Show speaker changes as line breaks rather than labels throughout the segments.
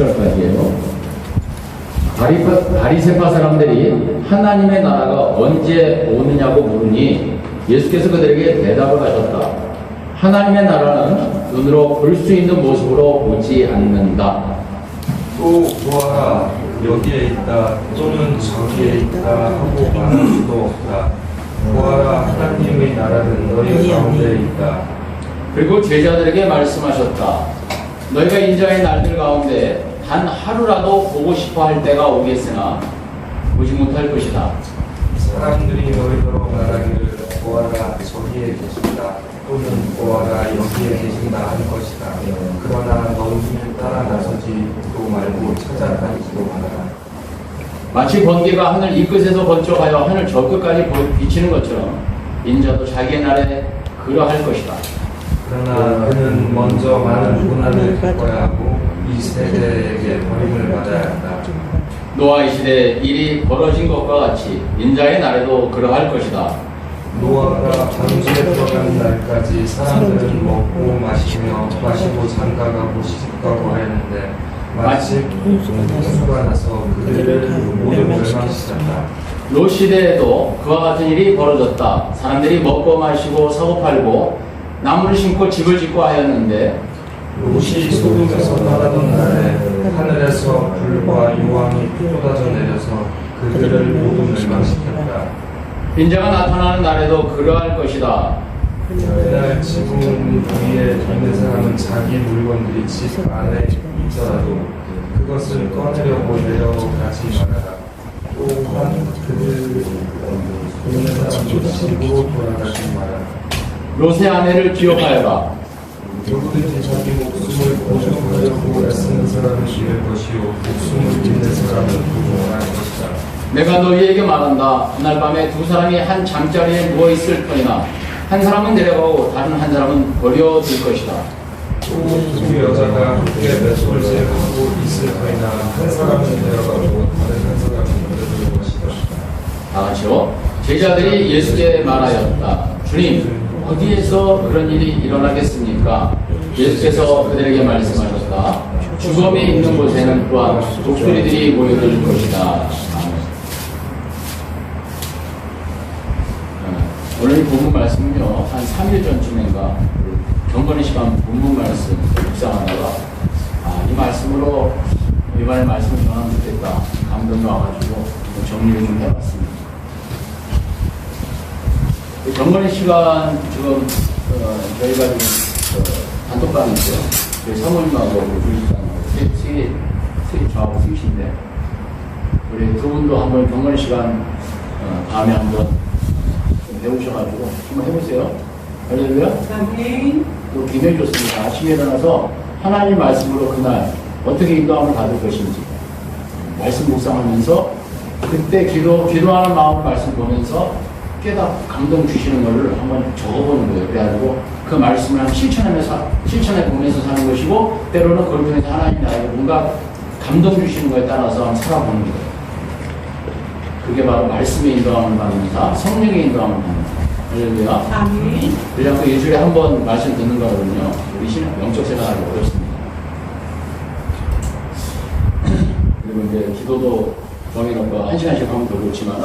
10절까지예요. 바리새파 사람들이 하나님의 나라가 언제 오느냐고 물으니 예수께서 그들에게 대답을 하셨다. 하나님의 나라는 눈으로 볼 수 있는 모습으로 오지 않는다.
또 보아라 여기에 있다 또는 저기에 있다 하고 말할 수도 없다. 보아라 하나님의 나라는 너희 가운데 있다.
그리고 제자들에게 말씀하셨다. 너희가 인자의 날들 가운데 단 하루라도 보고 싶어 할 때가 오겠으나 보지 못할 것이다.
사람들이 너희로 말하기를 보아라 저기에 계신다 또는 보아라 여기에 계신다 할 것이다. 그러나 너희는 따라 나서지도 말고 찾아다니지도 말아라.
마치 번개가 하늘 이 끝에서 번쩍하여 하늘 저 끝까지 비치는 것처럼 인자도 자기의 날에 그러할 것이다.
그러나 그는 먼저 많은 고난을 겪어야 하고 이 세대에게 버림을 받아야 한다.
노아의 시대에 일이 벌어진 것과 같이 인자의 날에도 그러할 것이다.
노아가 방주에 들어가는 날까지 사람들은 먹고 마시고 장가가고 시집가고 하였는데 마침 홍수가 나서 그들을 모두 멸망시켰다.
롯 시대에도 그와 같은 일이 벌어졌다. 사람들이 먹고 마시고 사고 팔고 나무를 심고 집을 짓고 하였는데
롯이 소돔에서 떠나던 날에 하늘에서 불과 요함이 쏟아져 내려서 그들을 모두 멸망시켰다.
인자가 나타나는 날에도 그러할 것이다.
그날 지붕 위에 있는 사람은 자기 물건들이 집 안에 있더라도 그것을 꺼내려고 내려가지 말아라. 또한 그들 있는 사람도 집으로 돌아가지 말아라.
롯의 아내를 기억하여라.
누구든지 자기 목숨을 보존하려고 애쓰는 사람은 잃을 것이요 목숨을 잃는 사람은 보존할 것이다.
내가 너희에게 말한다. 그날 밤에 두 사람이 한 잠자리에 누워있을 터이나 한 사람은 내려가고 다른 한 사람은 버려질 것이다.
또 두 여자가 함께 맷돌을 재고 있을 터이나 한 사람은 내려가고 다른 한 사람은 버려질 것이다.
다 같이요. 제자들이 예수께 말하였다. 주님, 어디에서 그런 일이 일어나겠습니까? 예수께서 그들에게 말씀하셨다. 죽음이 있는 곳에는 또한 독수리들이 모여들 것이다. 오늘 본문 말씀은요, 한 3일 전쯤인가 경건의 시간 본문 말씀 묵상하다가 이 말씀으로 이번에 말씀을 전하면 좋겠다 감동이 와가지고 정리를 좀 해봤습니다. 경건의 시간 지금 저희가 지금 단톡방이 있어요. 저희 사모님하고 우리 주식사님하고 저하고 셋인데 우리 두 분도 한번 경건의 시간 다음에 한번 배우셔가지고 한번 해보세요. 할렐루야. 또 굉장히 좋습니다. 아침에 일어나서 하나님 말씀으로 그날 어떻게 인도함을 받을 것인지 말씀 묵상하면서 그때 기도하는 마음을 말씀 보면서 깨닫고 감동 주시는 것을 한번 적어보는 거예요. 그래가지고 그 말씀을 한번 실천해 보면서 사는 것이고 때로는 그걸 통해서 하나님 나에게 뭔가 감동 주시는 거에 따라서 한번 살아보는 거예요. 그게 바로 말씀의 인도함을 받는 자, 성령의 인도함을 받는 자. 할렐루야.
아멘.
그래서 일주일에 한 번 말씀 듣는 거거든요. 우리 신앙, 영적 생활이 어렵습니다. 그리고 이제 기도도 정해놓고 한 시간씩 하면 더 좋지만은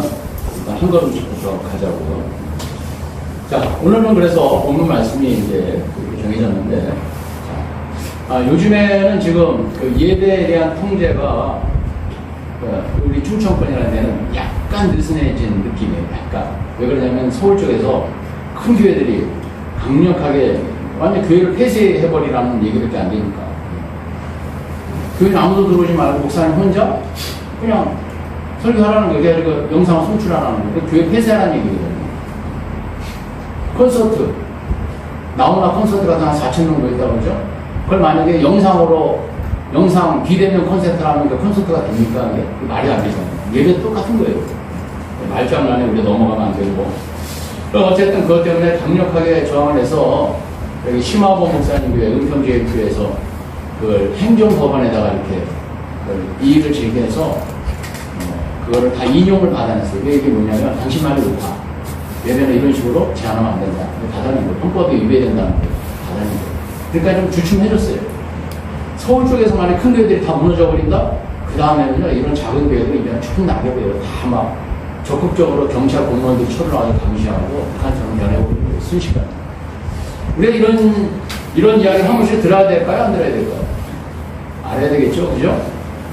일단 한 걸음씩부터 가자고요. 자, 오늘은 그래서 본문 말씀이 이제 이렇게 정해졌는데, 요즘에는 지금 그 예배에 대한 통제가 우리 충청권이라는 데는 약간 느슨해진 느낌이에요. 약간. 왜 그러냐면 서울 쪽에서 큰 교회들이 강력하게 완전 교회를 폐쇄해버리라는 얘기밖에 안 되니까. 교회는 아무도 들어오지 말고 목사님 혼자 그냥 설교하라는 거예요. 그래가지고 영상을 송출하라는 거예요. 교회 폐쇄하라는 얘기거든요. 콘서트. 나오나 콘서트 같은 한 4천 정도 있다고 그러죠? 그걸 만약에 영상 비대면 콘서트를 하는 게 콘서트가 됩니까? 이게 말이 안 되잖아요. 예배 똑같은 거예요. 말장난에 우리 넘어가면 안 되고. 어쨌든 그것 때문에 강력하게 저항을 해서 여기 심화보 목사님 교회, 은평제일교회에서 그걸 행정법원에다가 이렇게 이의를 제기해서 그거를 다 인용을 받아냈어요. 이게 뭐냐면 당신 말이 옳다. 예배는 이런 식으로 제한하면 안 된다. 받아낸 거예요. 헌법에 위배된다는 거예요. 받아낸 거예요. 그러니까 좀 주춤해줬어요. 서울 쪽에서만의 큰 교회들이 다 무너져 버린다? 그 다음에는요, 이런 작은 교회들이 이제 쭉 낙엽이에요. 다 막 적극적으로 경찰 공무원들이 초를 아주 감시하고 북한처럼 변해버리는 거예요. 순식간에. 우리가 이런 이야기를 한 번씩 들어야 될까요? 안 들어야 될까요? 알아야 되겠죠? 그죠?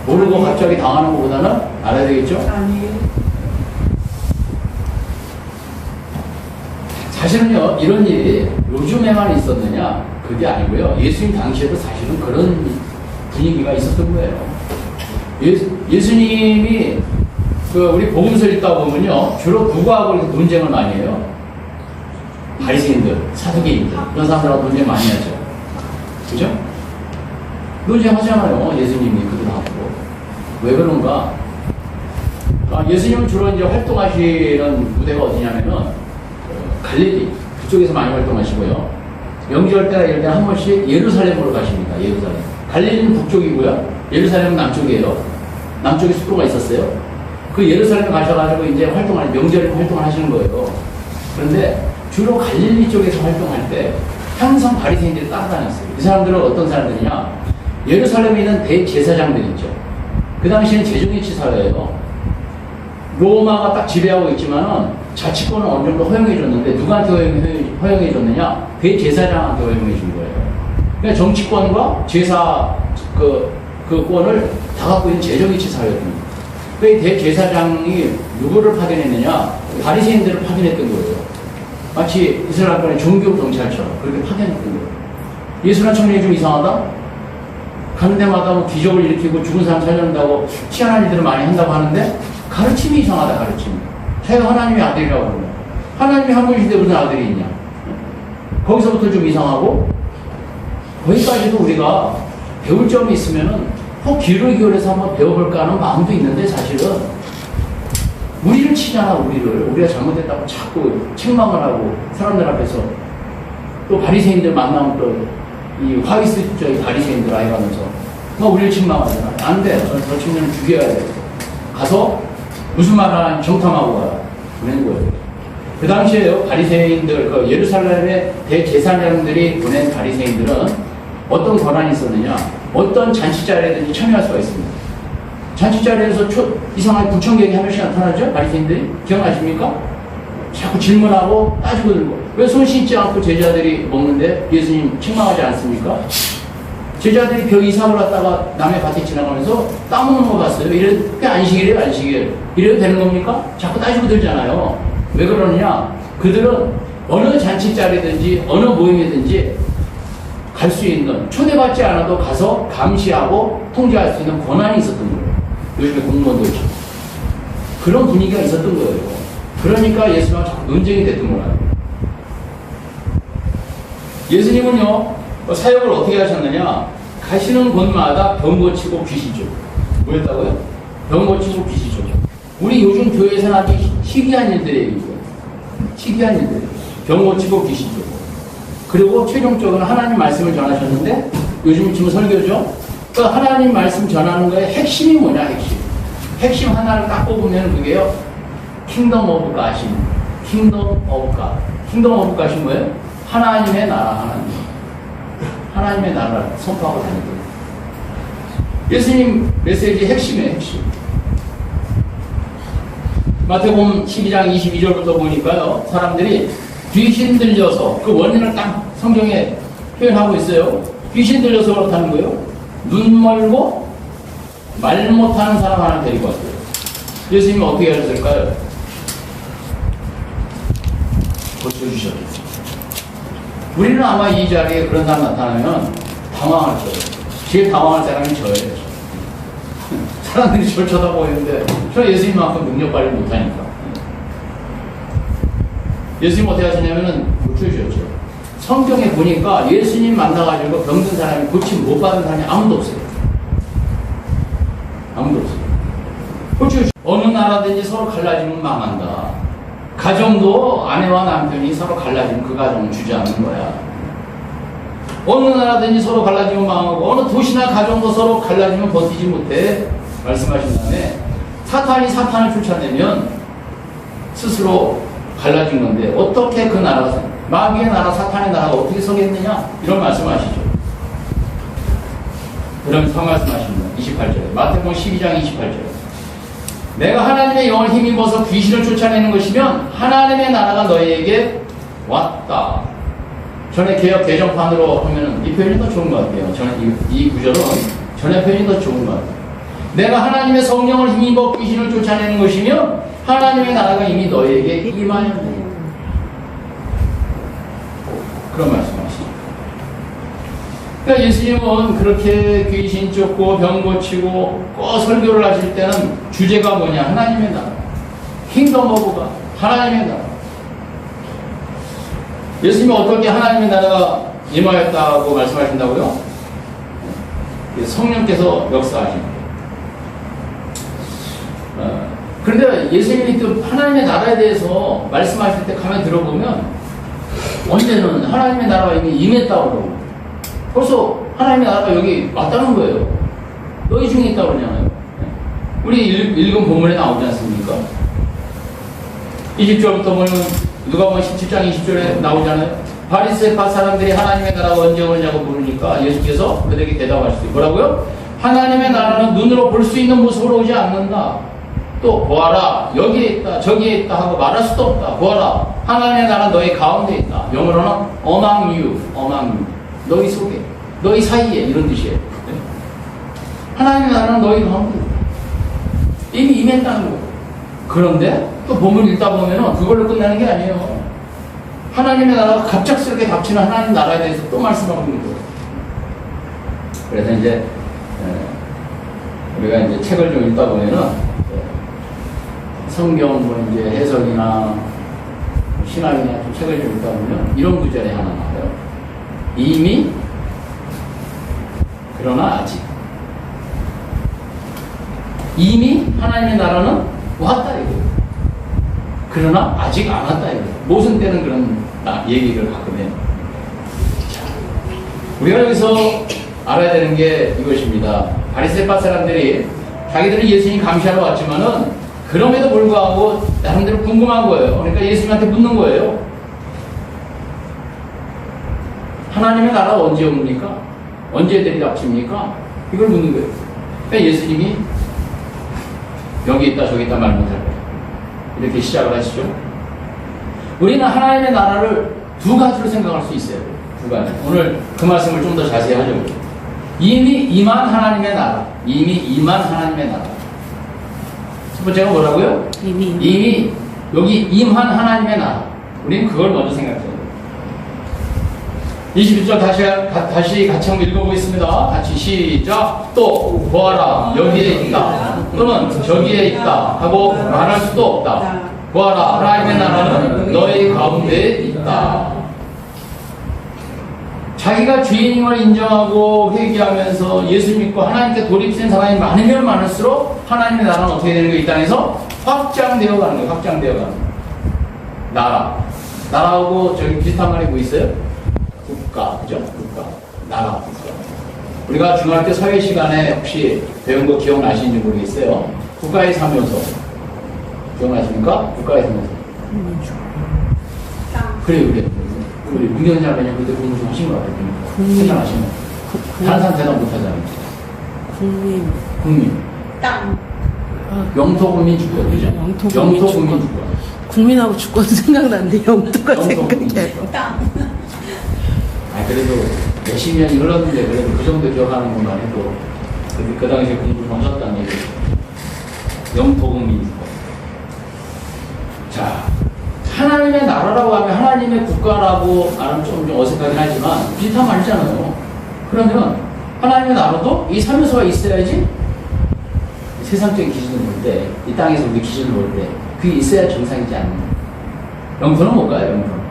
모르고 갑자기 당하는 것보다는 알아야 되겠죠?
아니에요.
사실은요, 이런 일이 요즘에만 있었느냐? 그게 아니고요. 예수님 당시에도 사실은 그런 분위기가 있었던 거예요. 예수님이 우리 복음서 읽다 보면요, 주로 누구하고 논쟁을 많이 해요? 바리새인들, 사두개인들, 이런 사람들하고 논쟁 많이 하죠. 그죠? 논쟁하잖아요. 예수님이 그들하고. 왜 그런가? 예수님은 주로 이제 활동하시는 무대가 어디냐면은 갈릴리 그쪽에서 많이 활동하시고요. 명절 때나 이럴 때 한 번씩 예루살렘으로 가십니다. 예루살렘. 갈릴리는 북쪽이고요. 예루살렘은 남쪽이에요. 남쪽에 숙소가 있었어요. 그 예루살렘에 가셔가지고 이제 명절에 활동을 하시는 거예요. 그런데 주로 갈릴리 쪽에서 활동할 때 항상 바리새인들이 따라다녔어요. 이 사람들은 어떤 사람들이냐? 예루살렘에 있는 대제사장들 있죠. 그 당시에는 재정의치 사회예요. 로마가 딱 지배하고 있지만은 자치권은 어느 정도 허용해줬는데 누구한테 허용해줬느냐? 대제사장한테 허용해준 거예요. 그러니까 정치권과 제사 그 권을 다 갖고 있는 재정의치 사회였습니다. 그 대제사장이 누구를 파견했느냐? 바리새인들을 파견했던 거예요. 마치 이스라엘권의 종교 경찰처럼 그렇게 파견했던 거예요. 예수란 청년이 좀 이상하다? 가는 데마다 뭐 기적을 일으키고 죽은 사람 살려낸다고 희한한 일들을 많이 한다고 하는데 가르침이 이상하다, 가르침. 자기가 하나님의 아들이라고 그러는 거야. 하나님이 한 분이신데 무슨 아들이 있냐? 거기서부터 좀 이상하고, 거기까지도 우리가 배울 점이 있으면은 꼭 귀를 기울여서 한번 배워볼까 하는 마음도 있는데 사실은 우리를 치잖아, 우리가 잘못했다고 자꾸 책망을 하고 사람들 앞에서 또 바리새인들 만나면 또 이 화이스적인 바리새인들 아이가면서 막 우리를 책망하잖아. 안 돼. 저 친구는 죽여야 돼. 가서 무슨 말 하나 정탐하고 가라. 보낸 거예요. 그 당시에요, 바리새인들, 예루살렘의 대제사장들이 보낸 바리새인들은 어떤 권한이 있었느냐? 어떤 잔치자리에든지 참여할 수가 있습니다. 잔치자리에서 이상하게 구청객이 한 명씩 나타나죠? 바리새인들이? 기억나십니까? 자꾸 질문하고 따지고 들고. 왜 손 씻지 않고 제자들이 먹는데 예수님 책망하지 않습니까? 제자들이 벽 이상을 갖다가 남의 밭에 지나가면서 따먹는 거 봤어요. 이게 안식일이에요, 안식일. 이래도 되는 겁니까? 자꾸 따지고 들잖아요. 왜 그러느냐? 그들은 어느 잔치자리든지 어느 모임이든지 갈 수 있는, 초대받지 않아도 가서 감시하고 통제할 수 있는 권한이 있었던 거예요. 요즘에 공무원들처럼. 그런 분위기가 있었던 거예요. 그러니까 예수님과 자꾸 논쟁이 됐던 거예요. 예수님은요, 사역을 어떻게 하셨느냐? 가시는 곳마다 병 고치고 귀시죠. 뭐였다고요? 병 고치고 귀시죠. 우리 요즘 교회에서는 아주 희귀한 일들이에요. 희귀한 일들. 병 고치고 귀시죠. 그리고 최종적으로 하나님 말씀을 전하셨는데, 요즘 지금 설교죠? 그 하나님 말씀 전하는 거의 핵심이 뭐냐, 핵심. 핵심 하나를 딱 뽑으면 그게요, 킹덤 오브 갓입니다. 킹덤 오브 갓. 킹덤 오브 갓이 뭐예요? 하나님의 나라, 하나님의 나라를 선포하고 다니는 거예요. 예수님 메시지의 핵심이에요, 핵심. 마태복음 12장 22절부터 보니까요, 사람들이 귀신 들려서, 그 원인을 딱 성경에 표현하고 있어요. 귀신 들려서 그렇다는 거예요. 눈 멀고 말 못하는 사람 하나 데리고 왔어요. 예수님이 어떻게 하셨을까요? 고쳐주셨겠죠. 우리는 아마 이 자리에 그런 사람 나타나면 당황할 거예요. 제일 당황할 사람이 저예요. 사람들이 저를 쳐다보고 있는데 저 예수님만큼 능력 발휘 못하니까. 예수님 어떻게 하시냐면은 고쳐주셨죠. 성경에 보니까 예수님 만나가지고 병든 사람이 고침 못 받은 사람이 아무도 없어요. 아무도 없어요. 고쳐주셨죠. 어느 나라든지 서로 갈라지면 망한다. 가정도 아내와 남편이 서로 갈라지면 그 가정을 주저하는 거야. 어느 나라든지 서로 갈라지면 망하고 어느 도시나 가정도 서로 갈라지면 버티지 못해. 말씀하신 다음에 사탄이 사탄을 쫓아내면 스스로 갈라진 건데 어떻게 그 나라가, 마귀의 나라, 사탄의 나라가 어떻게 서겠느냐? 이런 말씀하시죠. 그러면서 말씀하십니다. 28절에. 마태복음 12장 28절에. 내가 하나님의 영을 힘입어서 귀신을 쫓아내는 것이면 하나님의 나라가 너희에게 왔다. 전에 개혁 개정판으로 하면은 이 표현이 더 좋은 것 같아요. 저는 이 구절은 전에 표현이 더 좋은 것 같아요. 내가 하나님의 성령을 힘입어 귀신을 쫓아내는 것이면 하나님의 나라가 이미 너희에게 임하였네. 그런 말씀하시죠. 그러니까 예수님은 그렇게 귀신 쫓고 병 고치고 꼭 설교를 하실 때는 주제가 뭐냐? 하나님의 나라. 킹덤 오브 갓. 하나님의 나라. 예수님이 어떻게 하나님의 나라가 임하였다고 말씀하신다고요? 성령께서 역사하십니다. 그런데 예수님이 또 하나님의 나라에 대해서 말씀하실 때 가만히 들어보면 언제는 하나님의 나라가 이미 임했다고 그러고 벌써 하나님의 나라가 여기 왔다는 거예요. 너희 중에 있다고 그러잖아요. 우리 읽은 본문에 나오지 않습니까? 20절부터 보면 누가복음 17장 20절에 나오잖아요. 바리새파 사람들이 하나님의 나라가 언제 오느냐고 물으니까 예수께서 그들에게 대답하시죠. 뭐라고요? 하나님의 나라는 눈으로 볼 수 있는 모습으로 오지 않는다. 또 보아라 여기에 있다 저기에 있다 하고 말할 수도 없다. 보아라 하나님의 나라는 너희 가운데 있다. 영어로는 among you 너희 속에 너희 사이에 이런 뜻이에요. 하나님의 나라는 너희 가운데 있다. 이미 임했다는 거예요. 그런데 또 본문 읽다 보면은 그걸로 끝나는 게 아니에요. 하나님의 나라가 갑작스럽게 닥치는 하나님 나라에 대해서 또 말씀하고 있는 거예요. 그래서 이제 우리가 이제 책을 좀 읽다 보면은 성경 뭐 이제 해석이나 신학이나 좀 책을 좀 읽다 보면 이런 구절이 하나 나와요. 이미 그러나 아직. 이미 하나님의 나라는 왔다 이거. 그러나 아직 안 왔다 이거. 모순 때는 그런 얘기를 가끔 해요. 우리가 여기서 알아야 되는 게 이것입니다. 바리새파 사람들이 자기들은 예수님 감시하러 왔지만은 그럼에도 불구하고 나름대로 궁금한 거예요. 그러니까 예수님한테 묻는 거예요. 하나님의 나라가 언제 옵니까? 언제 들이닥칩니까? 이걸 묻는 거예요. 그러니까 예수님이 여기 있다 저기 있다 말 못할 거예요. 이렇게 시작을 하시죠. 우리는 하나님의 나라를 두 가지로 생각할 수 있어요. 두 가지. 오늘 그 말씀을 좀 더 자세히 하려고. 이미 임한 하나님의 나라. 이미 임한 하나님의 나라. 첫 번째가 뭐라고요? 이미 여기 임한 하나님의 나라. 우리는 그걸 먼저 생각해야 돼요. 21절 다시 같이 한번 읽어보겠습니다. 같이 시작. 또 보아라 여기에 있다 또는 저기에 있다 하고 말할 수도 없다. 보아라 하나님의 나라는 너희 가운데 있다. 자기가 주인임을 인정하고 회개하면서 예수 믿고 하나님께 돌입된 사람이 많으면 많을수록 하나님의 나라는 어떻게 되는 거예요? 이 땅에서 확장되어 가는 거예요. 확장되어 가는 거예요. 나라하고 저기 비슷한 말이 뭐 있어요? 국가, 그죠? 국가, 나라, 국가. 우리가 중학교 때 사회 시간에 혹시 배운 거 기억나시는지 모르겠어요. 국가의 사묘서 기억나십니까? 국가의 사묘서. 그래. 우리 문경장 그냥 그때 공부 좀 하신 것 같아요. 생각하시면. 다른 사람 대답 못 하잖아요. 국민.
땅.
영토국민 주권, 그죠? 영토국민 주권.
국민하고 주권 생각나는데 영토가 생각해. 땅.
그래도 몇십 년이 흘렀는데 그래도 그 정도 기억하는 것만 해도 그 당시에 공부 좀 하셨다는 얘기. 영토국민 주권. 자. 하나님의 나라라고 하면 하나님의 국가라고 말하면 좀 어색하긴 하지만 비슷한 말이잖아요. 그러면 하나님의 나라도 이 사묘소가 있어야지 세상적인 기준을 볼 때, 이 땅에서 우리 기준을 볼 때 그게 있어야 정상이지 않나. 영토는 뭘까요? 영토는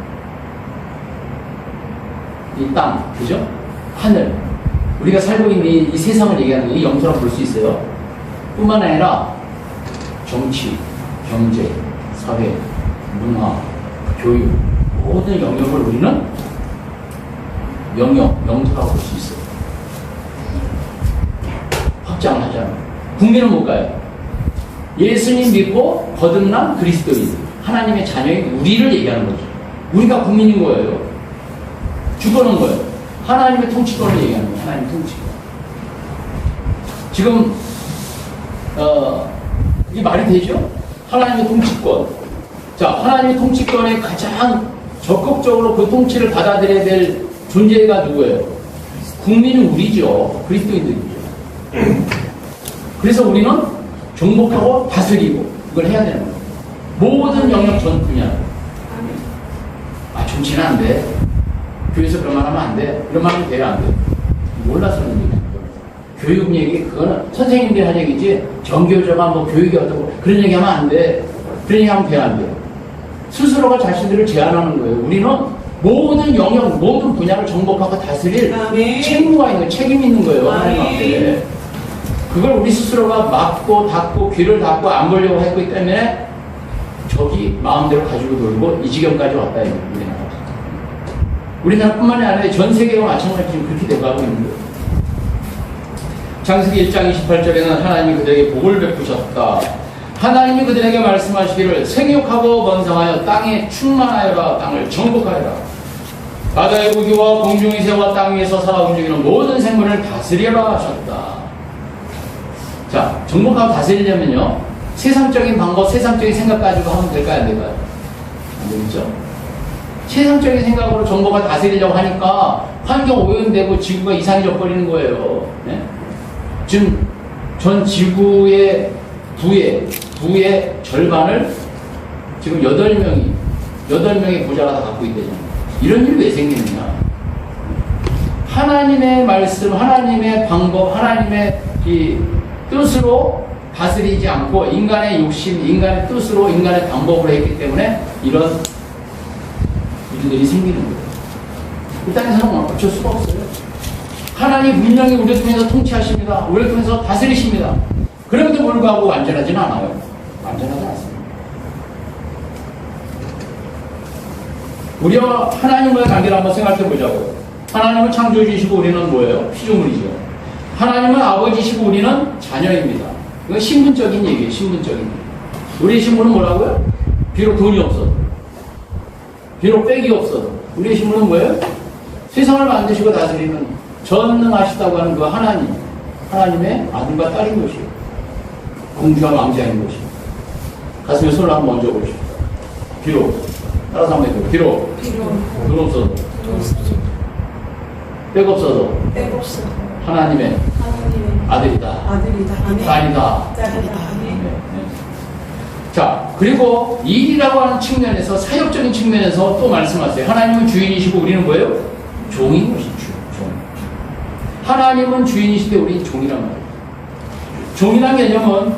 이 땅, 그죠? 하늘, 우리가 살고 있는 이 세상을 얘기하는 게 이 영토라고 볼 수 있어요. 뿐만 아니라 정치, 경제, 사회, 문화, 교육, 모든 영역을 우리는 영토라고 볼 수 있어요. 확장을 하잖아요. 국민은 뭘까요? 예수님 믿고 거듭난 그리스도인, 하나님의 자녀인 우리를 얘기하는 거죠. 우리가 국민인 거예요. 주권은 거예요. 하나님의 통치권을 얘기하는 거예요. 하나님의 통치권. 지금 이게 말이 되죠? 하나님의 통치권. 자, 하나님의 통치권에 가장 적극적으로 그 통치를 받아들여야 될 존재가 누구예요? 국민은 우리죠. 그리스도인들이죠. 그래서 우리는 정복하고 다스리고 이걸 해야 되는 거예요. 모든 영역 전 분야. 정치는 안 돼. 교회에서 그런 말 하면 안 돼. 이런 말 하면 돼요, 안 돼? 몰라서 그런 얘기야. 교육 얘기, 그거는 선생님들이 할 얘기지, 정교조가 뭐 교육이 어떻고, 그런 얘기 하면 안 돼. 그런 얘기 하면 돼, 안 돼? 스스로가 자신들을 제한하는 거예요. 우리는 모든 영역, 모든 분야를 정복하고 다스릴 책무가 있는 거예요. 책임이 있는 거예요, 하나님 앞에. 그걸 우리 스스로가 막고 닫고 귀를 닫고 안 보려고 했기 때문에 저기 마음대로 가지고 놀고 이 지경까지 왔다, 이거 우리나라. 우리나라뿐만이 아니라 전 세계가 마찬가지로 지금 그렇게 돼가고 있는 거예요. 창세기 1장 28절에는 하나님이 그들에게 복을 베푸셨다. 하나님이 그들에게 말씀하시기를 생육하고 번성하여 땅에 충만하여라. 땅을 정복하여라. 바다의 고기와 공중의 새와 땅 위에서 살아 움직이는 모든 생물을 다스려라 하셨다. 자, 정복하고 다스리려면요, 세상적인 방법, 세상적인 생각 가지고 하면 될까요, 안 될까요? 안 되겠죠? 세상적인 생각으로 정보가 다스리려고 하니까 환경 오염되고 지구가 이상해져 버리는 거예요. 네? 지금 전 지구의 부의 절반을 지금 8명의 부자가 다 갖고 있대잖아요. 이런 일이 왜 생기느냐? 하나님의 말씀, 하나님의 방법, 하나님의 이 뜻으로 다스리지 않고 인간의 욕심, 인간의 뜻으로, 인간의 방법으로 했기 때문에 이런 일들이 생기는 거예요. 이 땅에서는 어쩔 수가 없어요. 하나님 분명히 우리를 통해서 통치하십니다. 우리를 통해서 다스리십니다. 그럼에도 불구하고 완전하지는 않아요. 완전하지 않습니다. 우리와 하나님과의 관계를 한번 생각해 보자고요. 하나님은 창조주이시고 우리는 뭐예요? 피조물이죠. 하나님은 아버지시고 우리는 자녀입니다. 이건 신분적인 얘기예요. 신분적인 얘기. 우리의 신분은 뭐라고요? 비록 돈이 없어도, 비록 빽이 없어도 우리의 신분은 뭐예요? 세상을 만드시고 다스리는 전능하시다고 하는 그 하나님, 하나님의 아들과 딸인 것이에요. 공주와 왕자인 것이에요. 가슴에 손을 한번 얹어보십시오. 비록, 따라서 한번 해보세요. 비록 돈 없어도, 빽 없어도 하나님의 아들이다. 딸이다. 자, 그리고 일이라고 하는 측면에서, 사역적인 측면에서 또 말씀하세요. 하나님은 주인이시고 우리는 뭐예요? 종인 것이죠. 종. 하나님은 주인이시되 우리는 종이란 말이에요. 종이란 개념은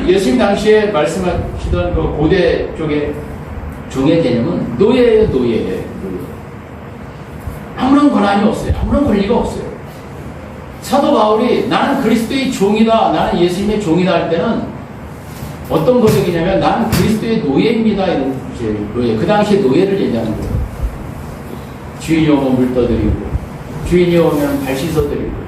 예수님 당시에 말씀하시던 그 고대 쪽의 종의 개념은 노예예요, 노예예요. 아무런 권한이 없어요. 아무런 권리가 없어요. 사도 바울이 나는 그리스도의 종이다, 나는 예수님의 종이다 할 때는 어떤 고백이냐면 나는 그리스도의 노예입니다. 이런 노예. 그 당시에 노예를 얘기하는 거예요. 주인이 오면 물 떠드리고, 주인이 오면 발 씻어드리고.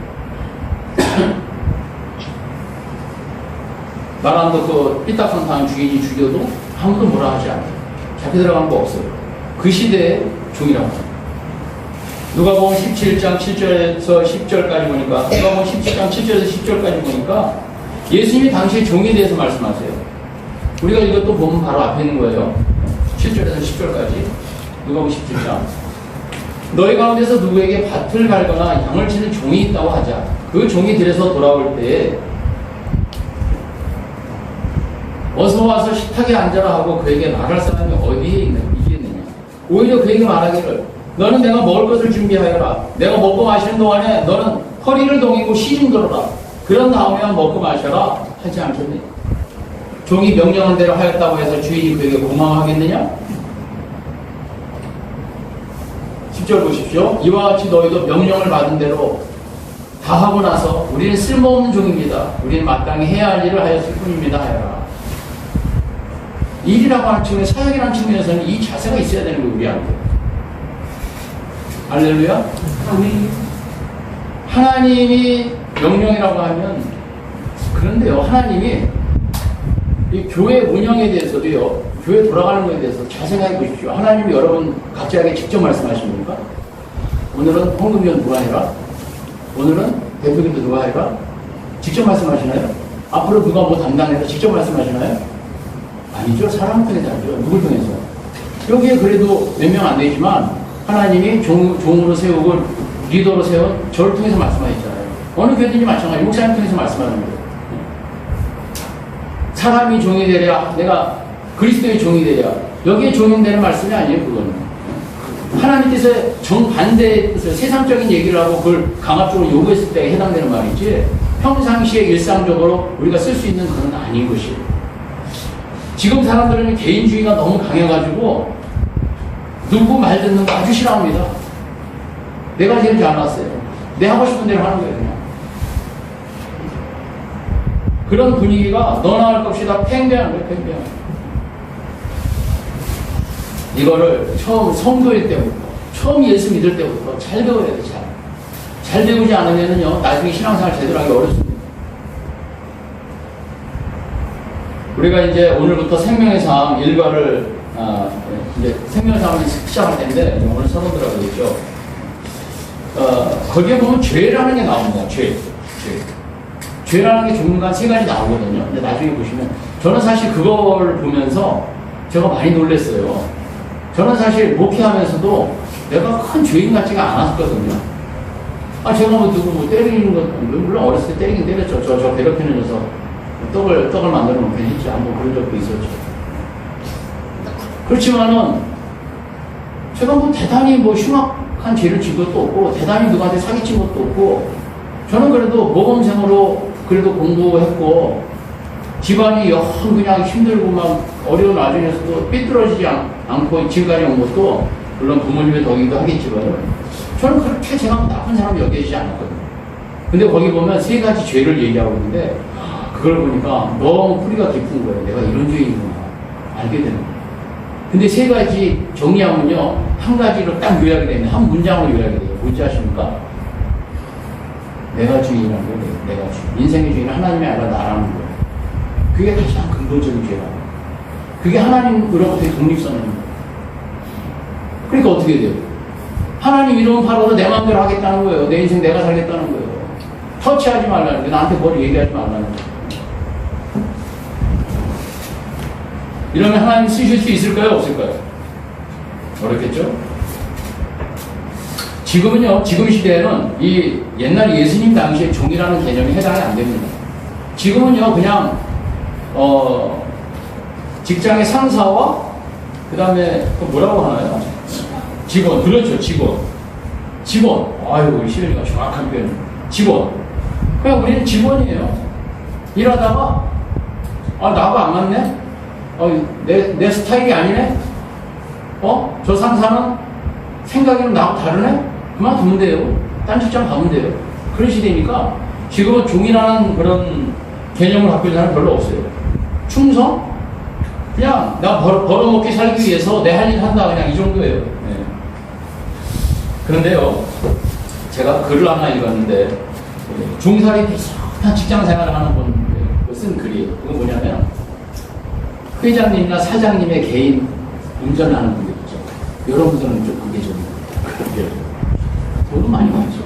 말 안 듣고 삐딱선 당한 주인이 죽여도 아무도 뭐라 하지 않아요. 잡혀 들어간 거 없어요. 그 시대의 종이라고 합니다. 누가복음 17장 7절에서 10절까지 보니까, 누가복음 17장 7절에서 10절까지 보니까 예수님이 당시의 종에 대해서 말씀하세요. 우리가 이것도 보면 바로 앞에 있는 거예요. 7절에서 10절까지. 누가복음 17장. 너희 가운데서 누구에게 밭을 갈거나 양을 치는 종이 있다고 하자. 그 종이 들에서 돌아올 때에 어서 와서 식탁에 앉아라 하고 그에게 말할 사람이 어디에 있겠느냐. 오히려 그에게 말하기를 너는 내가 먹을 것을 준비하여라. 내가 먹고 마시는 동안에 너는 허리를 동이고 시중 들어라. 그런 다음에 먹고 마셔라 하지 않겠느냐. 종이 명령한 대로 하였다고 해서 주인이 그에게 고마워하겠느냐? 10절 보십시오. 이와 같이 너희도 명령을 받은 대로 다 하고 나서 우리는 쓸모없는 종입니다. 우리는 마땅히 해야 할 일을 하였을 뿐입니다 하여라. 일이라고 하는 측면, 사역이라는 측면에서는 이 자세가 있어야 되는 거예요, 우리한테. 할렐루야? 아멘. 하나님이 명령이라고 하면, 그런데요, 하나님이 이 교회 운영에 대해서도요, 교회 돌아가는 것에 대해서 잘 생각해 보십시오. 하나님이 여러분 각자에게 직접 말씀하십니까? 오늘은 헌금위원 누가 해라? 오늘은 대표님도 누가 해라? 직접 말씀하시나요? 앞으로 누가 뭐 담당해서 직접 말씀하시나요? 아니죠. 사람 통해서 하죠. 누굴 통해서? 여기에 그래도 몇 명 안 되지만 하나님이 종으로 세우고 리더로 세운 저를 통해서 말씀하셨잖아요. 어느 교회든지 마찬가지. 목사님 통해서 말씀하는 거예요. 사람이 종이 되랴, 내가 그리스도의 종이 되랴. 여기에 종용되는 말씀이 아니에요, 그거는. 하나님께서 정반대의 뜻을 세상적인 얘기를 하고 그걸 강압적으로 요구했을 때에 해당되는 말이지 평상시에 일상적으로 우리가 쓸 수 있는 그런 아닌 것이에요. 지금 사람들은 개인주의가 너무 강해가지고 누구 말 듣는 거 아주 싫어합니다. 내가 제일 잘났어요. 내 하고 싶은 대로 하는 거예요, 그냥. 그런 분위기가 너나 할 것 없이 다 팽배한 거예요, 팽배한 거예요. 이거를 처음 성도일 때부터, 처음 예수 믿을 때부터 잘 배워야 돼, 잘. 잘 배우지 않으면요, 나중에 신앙생활 제대로 하기 어렵습니다. 우리가 이제 오늘부터 생명의 삶 일과를, 이제 생명의 삶을 시작할 텐데, 오늘 서론 들어가겠죠. 거기에 보면 죄라는 게 나옵니다, 죄. 죄라는 게 종류가 세 가지 나오거든요. 근데 나중에 보시면, 저는 사실 그걸 보면서 제가 많이 놀랐어요. 저는 사실 목회하면서도 내가 큰 죄인 같지가 않았거든요. 제가 뭐 누구 뭐 때리는 것, 물론 어렸을 때 때리긴 때렸죠. 저 괴롭히는 녀석. 떡을 만들어 놓긴 했지. 한번 그런 적도 있었죠. 그렇지만은, 제가 뭐 대단히 뭐 흉악한 죄를 진 것도 없고, 대단히 누구한테 사기친 것도 없고, 저는 그래도 모범생으로 그래도 공부했고, 집안이 영 그냥 힘들고 막 어려운 와중에서도 삐뚤어지지 않고 지금까지 온 것도 물론 부모님의 덕이기도 하겠지만 저는 그렇게 제가 나쁜 사람 여겨지지 않았거든요. 근데 거기 보면 세 가지 죄를 얘기하고 있는데 그걸 보니까 너무 뿌리가 깊은 거예요. 내가 이런 죄인이구나 알게 되는 거예요. 근데 세 가지 정리하면요 한 가지로 딱 요약이 되면 한 문장으로 요약이 돼요. 뭔지 아십니까? 내가 주인이라는 거예요. 내가 주인. 인생의 주인은 하나님이 아니라 나라는 거예요. 그게 가장 근본적인 죄라고. 그게 하나님으로부터의 독립선언입니다. 그러니까 어떻게 돼요? 하나님 이름은 팔아도 내 마음대로 하겠다는 거예요. 내 인생 내가 살겠다는 거예요. 터치하지 말라는 거예요. 나한테 뭘 얘기하지 말라는 거예요. 이러면 하나님 쓰실 수 있을까요? 없을까요? 어렵겠죠? 지금은요, 지금 시대에는 이 옛날 예수님 당시의 종이라는 개념이 해당이 안 됩니다. 지금은요, 그냥 직장의 상사와 그 다음에 뭐라고 하나요? 직원. 그렇죠. 직원. 아유 우리 시은이가 정확한 표현. 직원. 그냥 우리는 직원이에요. 일하다가 나하고 안 맞네? 내 스타일이 아니네? 저 상사는 생각이랑 나하고 다르네? 그만두면 돼요. 딴 직장 가면 돼요. 그런 시대니까 지금은 종이라는 그런 개념을 갖고 있는 사람은 별로 없어요. 충성? 그냥 나 벌어먹기 살기 위해서 내 할 일 한다 그냥 이 정도예요. 네. 그런데요 제가 글을 하나 읽었는데 종살이 비슷한 직장생활을 하는 분 쓴 글이에요. 그건 뭐냐면 회장님이나 사장님의 개인 운전하는 분들 있죠. 여러분들은 좀 그게 좀 돈은 많이 받죠.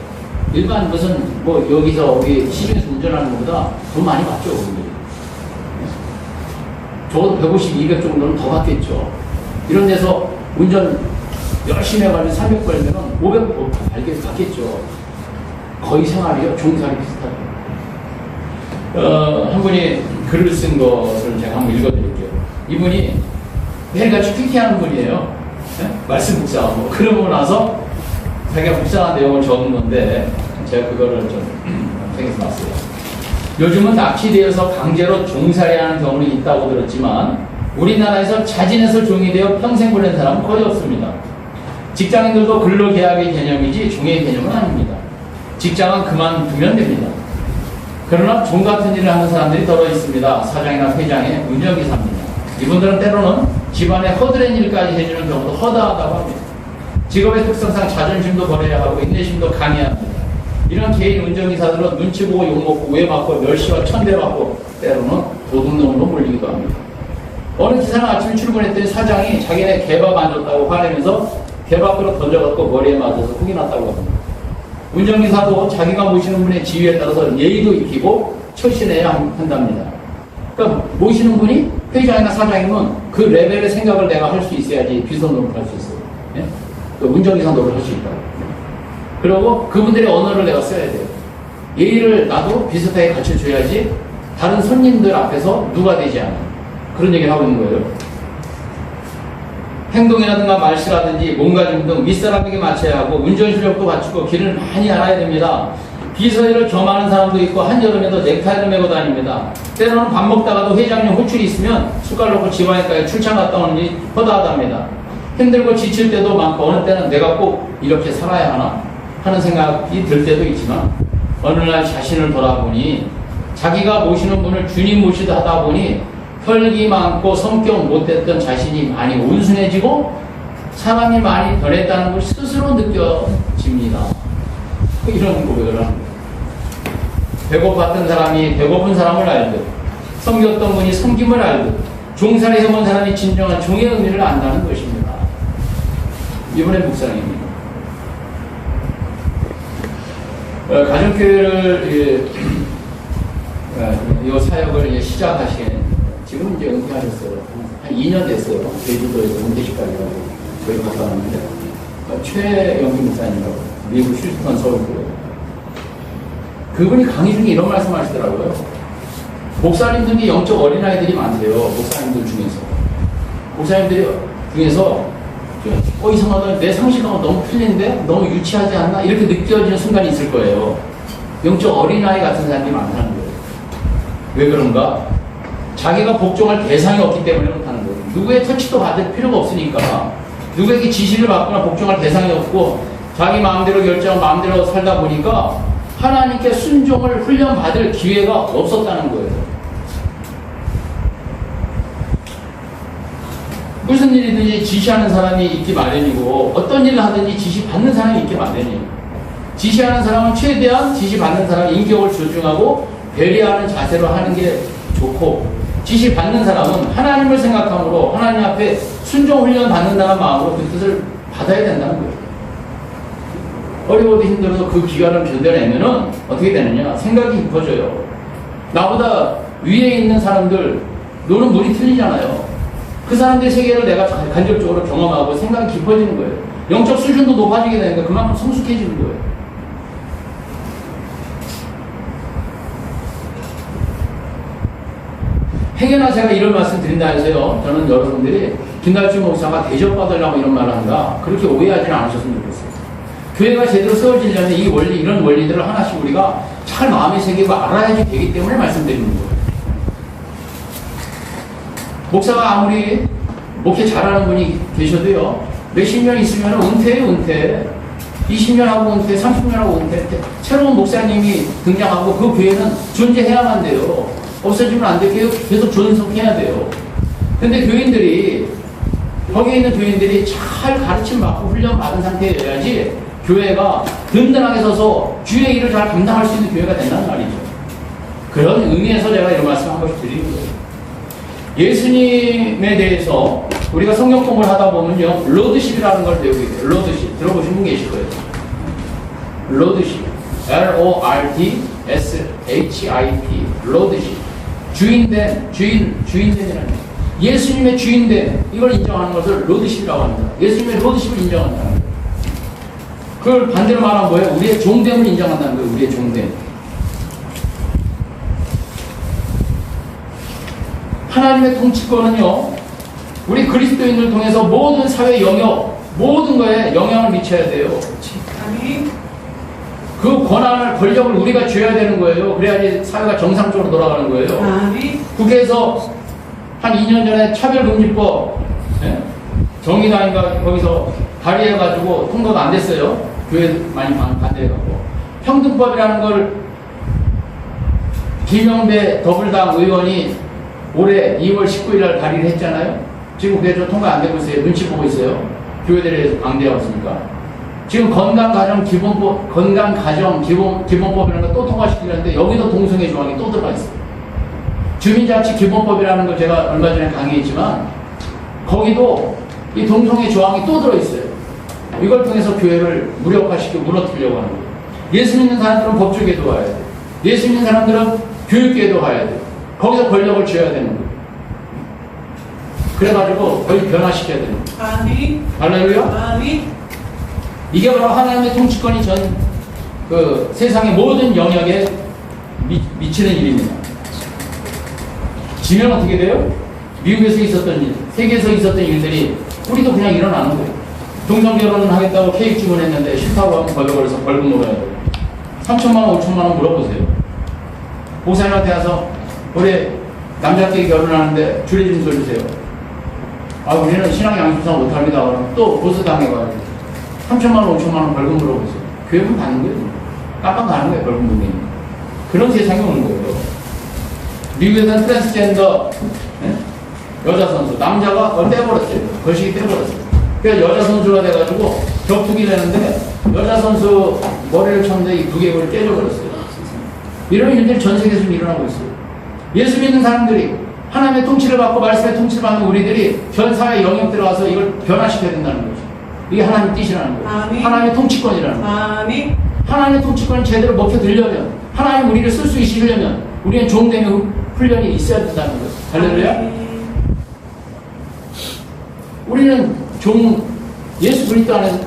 일반 무슨 뭐 여기서 시중에서 운전하는 것보다 돈 많이 받죠. 그분들이. 적어도 150, 200 정도는 더 받겠죠. 이런 데서 운전 열심히 해가지고 300 벌면 500 받겠죠. 거의 생활이요. 종살이 비슷하죠. 한 분이 글을 쓴 것을 제가 한번 읽어드릴게요. 이분이 매일같이 PT하는 분이에요. 네? 말씀 묵상하고. 그러고 나서 자기가 묵상한 내용을 적은 건데 제가 그거를 좀 생각해서 놨어요. 요즘은 납치되어서 강제로 종살이하는 경우는 있다고 들었지만 우리나라에서 자진해서 종이 되어 평생 보낸 사람은 거의 없습니다. 직장인들도 근로계약의 개념이지 종의 개념은 아닙니다. 직장은 그만두면 됩니다. 그러나 종 같은 일을 하는 사람들이 더러 있습니다. 사장이나 회장의 운전기사입니다. 이분들은 때로는 집안에 허드렛 일까지 해주는 경우도 허다하다고 합니다. 직업의 특성상 자존심도 버려야 하고 인내심도 강해야 합니다. 이런 개인 운전기사들은 눈치 보고 욕먹고 오해받고 멸시와 천대받고 때로는 도둑놈으로 몰리기도 합니다. 어느 기사는 아침에 출근했더니 사장이 자기네 개밥 안 줬다고 화내면서 개 밖으로 던져갖고 머리에 맞아서 훅이 났다고 합니다. 운전기사도 자기가 모시는 분의 지위에 따라서 예의도 익히고 처신해야 한답니다. 그러니까 모시는 분이 회장이나 사장이면 그 레벨의 생각을 내가 할 수 있어야지 비서 노릇 할 수 있어요. 예? 그 운전기사 노릇 할 수 있다. 그리고 그분들의 언어를 내가 써야 돼요. 예의를 나도 비슷하게 갖춰줘야지 다른 손님들 앞에서 누가 되지 않아. 그런 얘기를 하고 있는 거예요. 행동이라든가 말씨라든지 몸가짐 등 윗사람에게 맞춰야 하고 운전 실력도 갖추고 길을 많이 알아야 됩니다. 비서일을 겸하는 사람도 있고 한여름에도 넥타이를 메고 다닙니다. 때로는 밥 먹다가도 회장님 호출이 있으면 숟갈 놓고 지방에까지 출장 갔다 오는 게 허다하답니다. 힘들고 지칠 때도 많고 어느 때는 내가 꼭 이렇게 살아야 하나 하는 생각이 들 때도 있지만 어느 날 자신을 돌아보니 자기가 모시는 분을 주님 모시다 하다 보니 혈기 많고 성격 못됐던 자신이 많이 온순해지고 사람이 많이 변했다는 걸 스스로 느껴집니다. 이런 고백을 하는 거예요. 배고팠던 사람이 배고픈 사람을 알듯 섬겼던 분이 섬김을 알듯 종사를 해본 사람이 진정한 종의 의미를 안다는 것입니다. 이번에 묵상입니다. 가정교회를 이 사역을 시작하신 지금 이제 은퇴하셨어요. 한 2년 됐어요. 제주도에서 은퇴식까지 하고 저희 갔다 왔는데 최영기 목사님이라고 미국 휴스턴 서울교회 그분이 강의 중에 이런 말씀 하시더라고요. 목사님들이 영적 어린아이들이 많대요. 목사님들 중에서 목사님들이 중에서 이상하다. 내 상식하고 너무 틀린데? 너무 유치하지 않나? 이렇게 느껴지는 순간이 있을 거예요. 영적 어린아이 같은 사람들이 많다는 거예요. 왜 그런가? 자기가 복종할 대상이 없기 때문에 그렇다는 거예요. 누구의 터치도 받을 필요가 없으니까 누구에게 지시를 받거나 복종할 대상이 없고 자기 마음대로 결정하고 마음대로 살다 보니까 하나님께 순종을 훈련받을 기회가 없었다는 거예요. 무슨 일이든지 지시하는 사람이 있기 마련이고 어떤 일을 하든지 지시받는 사람이 있기 마련이에요. 지시하는 사람은 최대한 지시받는 사람의 인격을 존중하고 배려하는 자세로 하는 게 좋고 지시받는 사람은 하나님을 생각함으로 하나님 앞에 순종 훈련 받는다는 마음으로 그 뜻을 받아야 된다는 거예요. 어려워도 힘들어서 그 기간을 견뎌내면은 어떻게 되느냐? 생각이 깊어져요. 나보다 위에 있는 사람들 노는 물이 틀리잖아요. 그 사람들의 세계를 내가 간접적으로 경험하고 생각이 깊어지는 거예요. 영적 수준도 높아지게 되니까 그만큼 성숙해지는 거예요. 행여나 제가 이런 말씀 드린다 해서요. 저는 여러분들이 김달주 목사가 대접받으려고 이런 말을 한다. 그렇게 오해하지는 않으셨으면 좋겠어요. 교회가 제대로 세워지려면 이 원리, 이런 원리들을 하나씩 우리가 잘 마음에 새기고 알아야지 되기 때문에 말씀드리는 거예요. 목사가 아무리 목회 잘하는 분이 계셔도요, 몇십 년 있으면 은퇴해요, 은퇴. 20년 하고 은퇴, 30년 하고 은퇴. 새로운 목사님이 등장하고 그 교회는 존재해야만 돼요. 없어지면 안 돼요. 계속 존속해야 돼요. 근데 교인들이, 거기에 있는 교인들이 잘 가르침 받고 훈련 받은 상태여야지 교회가 든든하게 서서 주의 일을 잘 감당할 수 있는 교회가 된다는 말이죠. 그런 의미에서 제가 이런 말씀 한 번씩 드리는 거예요. 예수님에 대해서 우리가 성경 공부를 하다 보면요, 로드십이라는 걸 배우게 돼요. 로드십. 들어보신 분 계실 거예요. 로드십. L-O-R-D-S-H-I-P. 로드십. 주인됨이라는 거예요. 예수님의 주인됨, 이걸 인정하는 것을 로드십이라고 합니다. 예수님의 로드십을 인정한다는 거예요. 그걸 반대로 말하면 뭐예요? 우리의 종됨을 인정한다는 거예요. 우리의 종됨. 하나님의 통치권은요, 우리 그리스도인을 통해서 모든 사회 영역, 모든 거에 영향을 미쳐야 돼요. 그 권한을, 권력을 우리가 쥐어야 되는 거예요. 그래야지 사회가 정상적으로 돌아가는 거예요. 국회에서 한 2년 전에 차별금지법, 정의당인가 거기서 발의해가지고 통과가 안 됐어요. 교회 많이 반대해가지고. 평등법이라는 걸 김영배 더불당 의원이 올해 2월 19일 날 발의를 했잖아요. 지금 그게 좀 통과 안 되고 있어요. 눈치 보고 있어요. 교회들이 방대했으니까. 지금 건강가정 기본법이라는 걸 또 통과시키려는데 여기도 동성애 조항이 또 들어가 있어요. 주민자치 기본법이라는 걸 제가 얼마 전에 강의했지만 거기도 이 동성애 조항이 또 들어있어요. 이걸 통해서 교회를 무력화시키고 무너뜨리려고 하는 거예요. 예수 믿는 사람들은 법조계도 와야 돼. 예수 믿는 사람들은 교육계도 와야 돼. 거기서 권력을 쥐어야 되는 거예요. 그래가지고 거의 변화시켜야 되는 거예요.
아멘.
할렐루야.
아멘.
이게 바로 하나님의 통치권이 그 세상의 모든 영역에 미치는 일입니다. 지면 어떻게 돼요? 미국에서 있었던 일, 세계에서 있었던 일들이 우리도 그냥 일어나는 거예요. 동성 결혼을 하겠다고 케이크 주문했는데 싫다고 하면 법에 벌금 물어야 돼요. 3천만 원, 5천만 원 물어보세요. 목사님한테 가서 우리 남자끼리 결혼하는데 주례 좀 써주세요. 아, 우리는 신앙 양수상 못합니다. 그러면 또 보수당해가지고 3천만 원, 5천만 원 벌금 물어보세요. 교회는 가는 거예요. 깜빡 가는 거예요, 벌금 물리니. 그런 세상이 오는 거예요. 미국에서는 트랜스젠더 여자 선수, 남자가 떼버렸어요. 거시기 떼버렸어요. 그래서 여자 선수가 돼가지고 격투기를 했는데 여자 선수 머리를 쳤는데 이 두개골이 깨져버렸어요. 이런 일들이 전 세계에서 일어나고 있어요. 예수 믿는 사람들이 하나님의 통치를 받고 말씀의 통치를 받는 우리들이 전 사회 영역 들어가서 이걸 변화시켜야 된다는 거죠. 이게 하나님의 뜻이라는 거예요.
아멘.
하나님의 통치권이라는 거예요.
아멘.
하나님의 통치권을 제대로 먹혀들려면, 하나님 우리를 쓸 수 있으려면 우리는 종됨의 훈련이 있어야 된다는 거예요. 할렐루야. 우리는 예수 그리스도 안에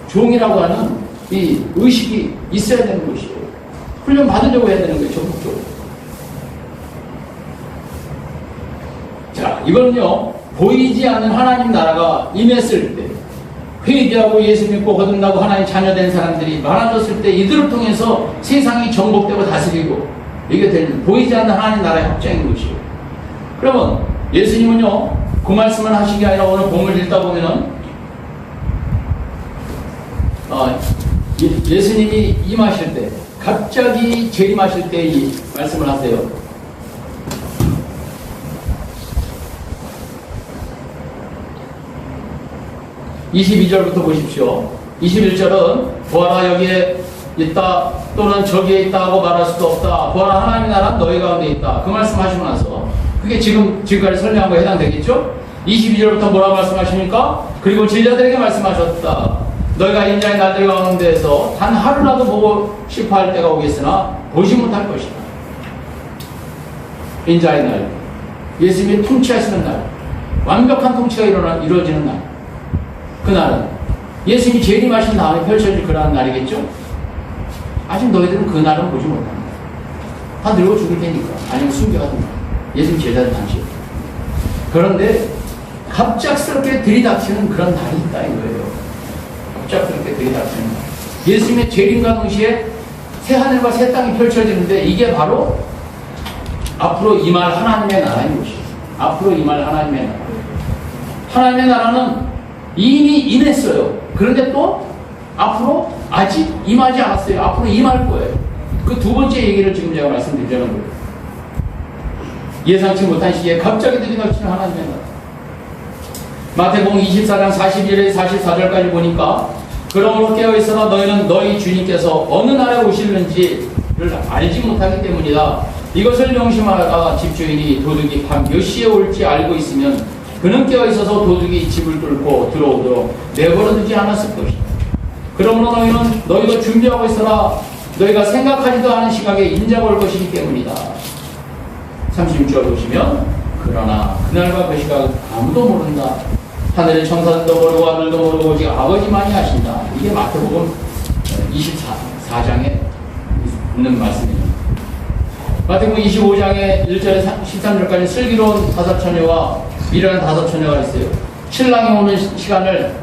종이라고 하는 이 의식이 있어야 되는 것이에요. 훈련 받으려고 해야 되는 거예요, 적극적으로. 자, 이건요, 보이지 않는 하나님 나라가 임했을 때, 회개하고 예수 믿고 거듭나고 하나님 자녀된 사람들이 많아졌을 때 이들을 통해서 세상이 정복되고 다스리고 이게 되는 보이지 않는 하나님 나라의 확장인 것이에요. 그러면 예수님은요, 그 말씀을 하신 게 아니라 오늘 본문을 읽다 보면은 예수님이 임하실 때, 갑자기 재림하실 때 이 말씀을 하세요. 22절부터 보십시오. 21절은 보아라 여기에 있다 또는 저기에 있다 하고 말할 수도 없다. 보아라 하나님의 나라는 너희 가운데 있다. 그 말씀 하시고 나서 그게 지금까지 설명한 거에 해당되겠죠? 22절부터 뭐라고 말씀하십니까? 그리고 제자들에게 말씀하셨다. 너희가 인자의 날들 가운데에서 단 하루라도 보고 싶어 할 때가 오겠으나 보지 못할 것이다. 인자의 날, 예수님이 통치하시는 날, 완벽한 통치가 이루어지는 날, 그날은 예수님이 재림하신 다음에 펼쳐질 그러한 날이겠죠? 아직 너희들은 그 날은 보지 못합니다. 다 늙어 죽을 테니까. 아니면 숨겨가든가. 예수님 제자들 당시. 그런데 갑작스럽게 들이닥치는 그런 날이 있다 이거예요. 갑작스럽게 들이닥치는 날. 예수님의 재림과 동시에 새 하늘과 새 땅이 펼쳐지는데 이게 바로 앞으로 임할 하나님의 나라인 것이에요. 앞으로 임할 하나님의 나라. 하나님의 나라는 이미 임했어요. 그런데 또 앞으로 아직 임하지 않았어요. 앞으로 임할 거예요. 그 두 번째 얘기를 지금 제가 말씀드리려는 거예요. 예상치 못한 시기에 갑자기 들이닥치는 하나님의 나라. 마태복음 24장 41절 44절까지 보니까 그러므로 깨어있으나 너희는 너희 주님께서 어느 날에 오실는지를 알지 못하기 때문이다. 이것을 명심하라. 집주인이 도둑이 밤 몇 시에 올지 알고 있으면 그는 깨어있어서 도둑이 집을 뚫고 들어오도록 내버려두지 않았을 것이다. 그러므로 너희는 너희도 준비하고 있어라. 너희가 생각하지도 않은 시각에 인자가 올 것이기 때문이다. 36절 보시면 그러나 그날과 그 시각 아무도 모른다. 하늘의 청사들도 모르고 하늘도 모르고 오직 아버지만이 아신다. 이게 마태복음 24장에 있는 말씀입니다. 마태복음 25장에 1절에 13절까지 슬기로운 다섯 처녀와 미련한 다섯 처녀가 있어요. 신랑이 오는 시간을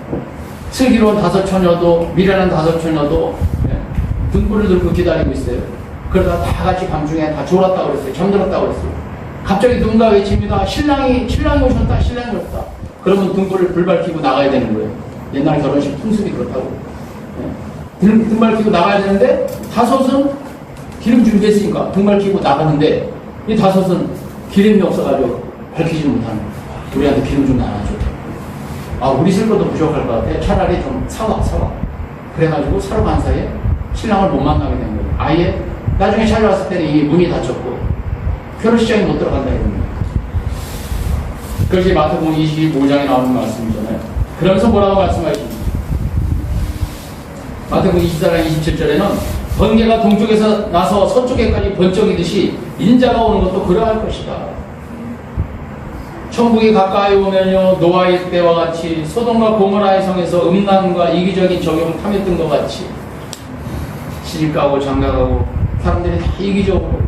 슬기로운 다섯 처녀도 미련한 다섯 처녀도 등불을 들고 기다리고 있어요. 그러다 다 같이 밤중에 다 졸았다고 그랬어요. 잠들었다고 그랬어요. 갑자기 누군가 외칩니다. 신랑이 오셨다. 신랑이 오셨다. 그러면 등불을 불 밝히고 나가야 되는 거예요. 옛날 결혼식 풍습이 그렇다고. 등 밝히고 나가야 되는데 다섯은 기름 준비했으니까 등 밝히고 나가는데 이 다섯은 기름이 없어가지고 밝히지 못하는 거예요. 우리한테 기름 좀 나눠줘. 아, 우리 쓸 것도 부족할 것 같아. 차라리 좀 사와. 그래가지고 사러 간 사이에 신랑을 못 만나게 된 거예요. 아예 나중에 찾아왔을 때는 이 문이 닫혔고 결혼식장에 못 들어간다 이런 거예요. 그것이 마태복음 25장에 나오는 말씀이잖아요. 그러면서 뭐라고 말씀하십니까? 마태복음 24장 27절에는 번개가 동쪽에서 나서 서쪽에까지 번쩍이듯이 인자가 오는 것도 그러할 것이다. 천국이 가까이 오면요 노아의 때와 같이 소돔과 고모라의 성에서 음란과 이기적인 적용을 탐했던 것 같이 시집 가고 장가가고 사람들이 다 이기적으로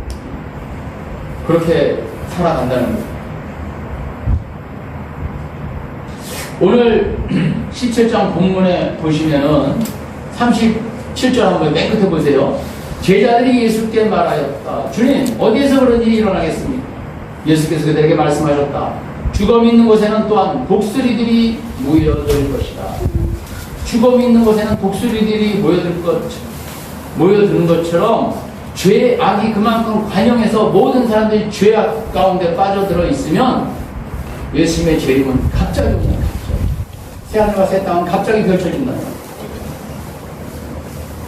그렇게 살아간다는 거예요. 오늘 17장 본문에 보시면은 37절 한번 맨 끝에 보세요. 제자들이 예수께 말하였다. 주님, 어디에서 그런 일이 일어나겠습니까? 예수께서 그들에게 말씀하셨다. 죽음 있는 곳에는 또한 독수리들이 모여들 것이다. 죽음 있는 곳에는 독수리들이 모여드는 것처럼 죄악이 그만큼 관영해서 모든 사람들이 죄악 가운데 빠져들어 있으면 예수님의 재림은 갑자기 옵니다. 새하늘과 새 땅은 갑자기 펼쳐진다.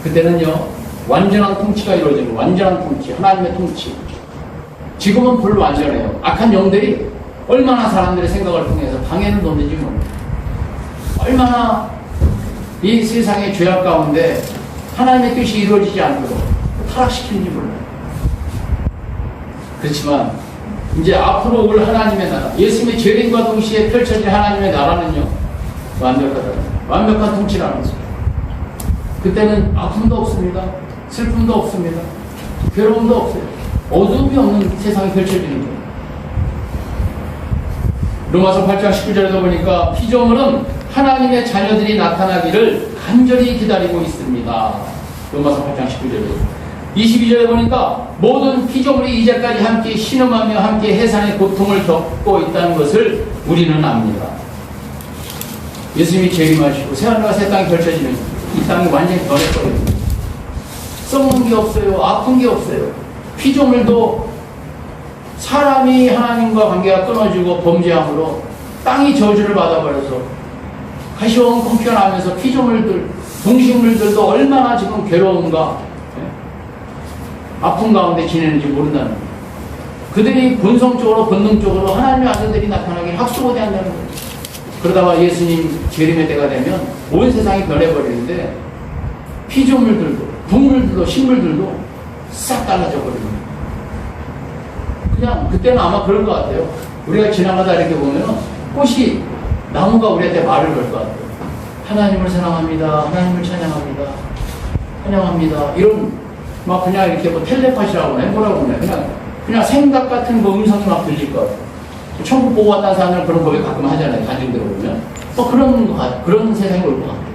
그때는요 완전한 통치가 이루어지고 완전한 통치, 하나님의 통치. 지금은 불완전해요. 악한 영들이 얼마나 사람들의 생각을 통해서 방해를 놓는지 모릅니다. 얼마나 이 세상의 죄악 가운데 하나님의 뜻이 이루어지지 않도록 타락시키는지 몰라요. 그렇지만 이제 앞으로 올 하나님의 나라, 예수님의 재림과 동시에 펼쳐질 하나님의 나라는요 완벽하다. 완벽한 통치라는 거죠. 그때는 아픔도 없습니다. 슬픔도 없습니다. 괴로움도 없어요. 어둠이 없는 세상이 펼쳐지는 거예요. 로마서 8장 19절에도 보니까 피조물은 하나님의 자녀들이 나타나기를 간절히 기다리고 있습니다. 로마서 8장 19절에 22절에 보니까 모든 피조물이 이제까지 함께 신음하며 함께 해산의 고통을 겪고 있다는 것을 우리는 압니다. 예수님이 재림하시고 새하늘과 새 땅이 펼쳐지면 이 땅이 완전히 변해버립니다. 썩는 게 없어요. 아픈 게 없어요. 피조물도 사람이 하나님과 관계가 끊어지고 범죄함으로 땅이 저주를 받아버려서 가시원콩 피어나면서 피조물들, 동식물들도 얼마나 지금 괴로움과 아픔 가운데 지내는지 모른다는 거예요. 그들이 본성적으로 본능적으로 하나님의 아들들이 나타나기 학수고대한다는 거예요. 그러다가 예수님 재림의 때가 되면 온 세상이 변해버리는데 피조물들도 동물들도 식물들도 싹 달라져 버립니다. 그냥 그때는 아마 그럴 것 같아요. 우리가 지나가다 이렇게 보면 꽃이 나무가 우리한테 말을 걸 것 같아요. 하나님을 사랑합니다. 하나님을 찬양합니다. 찬양합니다. 이런 막 그냥 이렇게 뭐 텔레파시라고 하나요? 뭐라고 하나요? 그냥 생각 같은 그 음성이 막 들릴 것 같아요. 천국 보고 왔다는 사람들은 그런 고백 가끔 하잖아요. 간증 들어보면. 그런 세상이 올 것 같아요.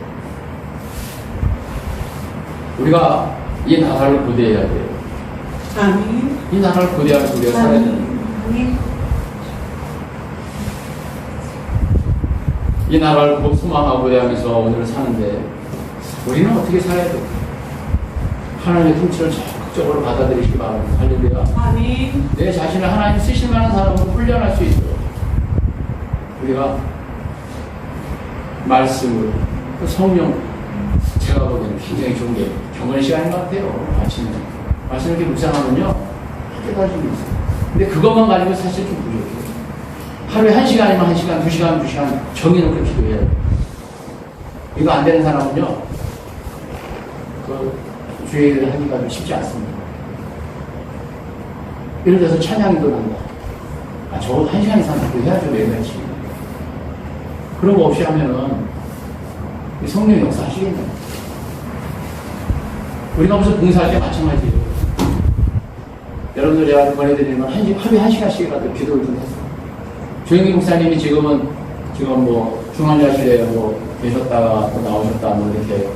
우리가 이 나라를 고대해야 돼요.
아멘.
이 나라를 고대하면서 우리가 살아야 되는 거예요.
아멘.
이 나라를 소망하고 고대하면서 오늘을 사는데 우리는 어떻게 살아야 돼요? 하나님의 통치를 적극적으로 받아들이시기 바랍니다. 할렐루야.
아멘.
내 자신을 하나님 쓰실 만한 사람으로 훈련할 수 있도록 우리가 말씀으로 그 성령, 제가 보기에는 굉장히 좋은 게 경건 시간인 것 같아요. 아침에 말씀을 이렇게 묵상하면요 깨달아지고 있어요. 근데 그것만 가지고 사실 좀 부족해요. 하루에 1시간이면 1시간, 2시간, 2시간 정해놓고 기도해야 돼요. 이거 안 되는 사람은요 그 주의를 하기가 좀 쉽지 않습니다. 예를 들어서 찬양도 난다. 적어도 1시간 이상 기도 해야죠, 매일같이. 그런 거 없이 하면은 성령이 역사하시겠네요. 우리가 무슨 봉사할 때 마찬가지예요. 여러분들 제가 보내드리면 하루에 1시간씩이라도 기도를 좀 해서. 조영기 목사님이 지금 뭐 중환자실에 뭐 계셨다가 또 나오셨다 뭐 이렇게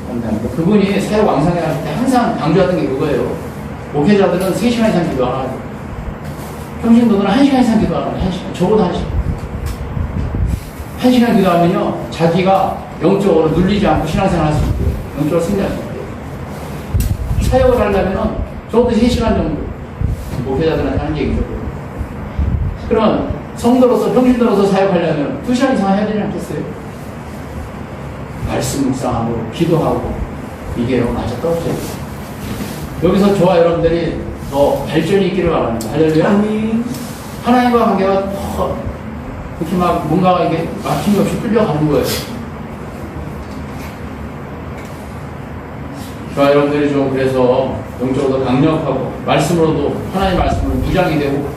한다는데 그분이 사역 왕성회 하실 때 항상 강조하던 게 그거예요. 목회자들은 3시간 이상 기도 안 하고 평신도들은 1시간 이상 기도 안 하고 1시간, 적어도 1시간. 1시간 기도하면요 자기가 영적으로 눌리지 않고 신앙생활 할 수 있고요. 영적으로 승리할 수 있고요. 사역을 하려면 적어도 3시간 정도 목회자들한테 하는 얘기죠. 그러면 성도로서 평신도로서 사역하려면 2시간 이상 해야 되지 않겠어요? 말씀 묵상하고 기도하고 이게 맞아 떨어져요. 여기서 저와 여러분들이 더 발전이 있기를 바랍니다. 할렐루야.
아멘.
하나님과 관계가 더 이렇게 막 뭔가 이게 막힘이 없이 끌려가는 거예요. 저와 여러분들이 좀 그래서 영적으로도 강력하고 말씀으로도 하나님의 말씀으로 무장이 되고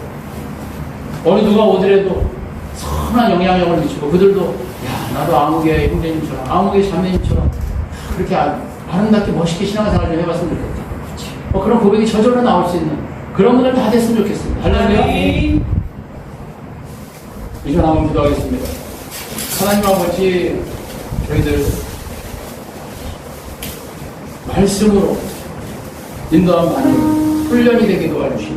어느 누가 오더라도 선한 영향력을 미치고 그들도 야 나도 아무개 형제님처럼 아무개 자매님처럼 그렇게 아름답게 멋있게 신앙생활 좀 해봤으면 좋겠다. 그런 고백이 저절로 나올 수 있는 그런 분들 다 됐으면 좋겠습니다. 할렐루야. 이전 한번 기도하겠습니다. 하나님 아버지 저희들 말씀으로 인도함 받는 훈련이 되기도 하시고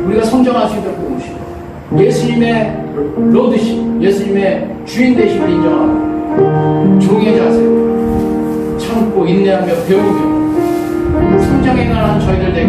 우리가 성장할 수 있도록 도우시고 예수님의 로드십 예수님의 주인 되심을 인정하고 종의 자세로 참고 인내하며 배우며 성장해 가는 저희들 되게